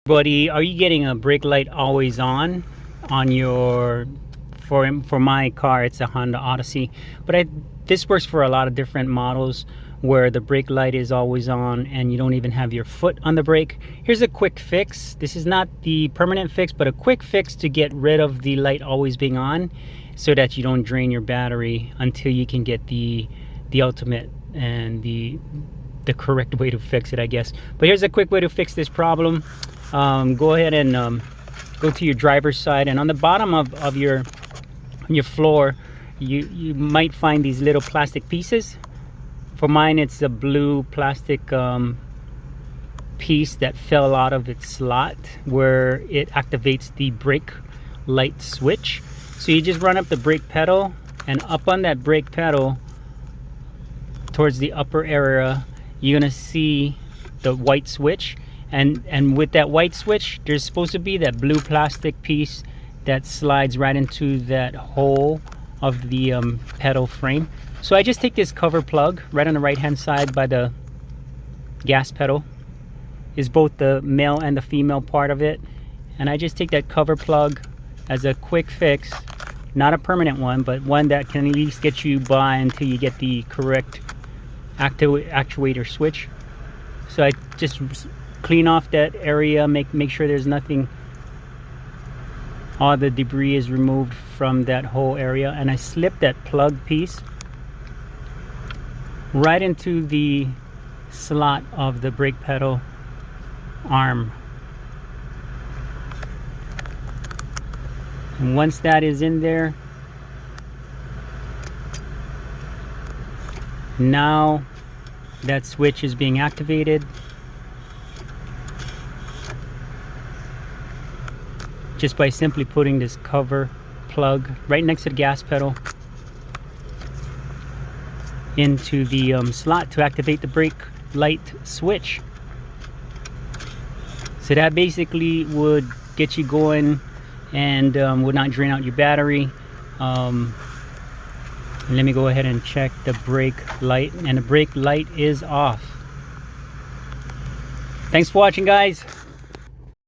Buddy, are you getting a brake light always on your for my car? It's a Honda Odyssey, but this works for a lot of different models where the brake light is always on and you don't even have your foot on the brake. Here's a quick fix. This is not the permanent fix, but a quick fix to get rid of the light always being on so that you don't drain your battery until you can get the ultimate and the correct way to fix it, I guess. But here's a quick way to fix this problem. Go ahead and go to your driver's side, and on the bottom of your floor you might find these little plastic pieces. For mine, it's a blue plastic piece that fell out of its slot where it activates the brake light switch. So you just run up the brake pedal, and up on that brake pedal towards the upper area you're gonna see the white switch. And with that white switch, there's supposed to be that blue plastic piece that slides right into that hole of the pedal frame. So I just take this cover plug right on the right hand side by the gas pedal, is both the male and the female part of it, and I just take that cover plug as a quick fix, not a permanent one, but one that can at least get you by until you get the correct actuator switch. So I just clean off that area, make sure there's nothing, all the debris is removed from that whole area, and I slip that plug piece right into the slot of the brake pedal arm. And once that is in there, now that switch is being activated just by simply putting this cover plug right next to the gas pedal into the slot to activate the brake light switch. So that basically would get you going and would not drain out your battery. Let me go ahead and check the brake light, and the brake light is off. Thanks for watching, guys.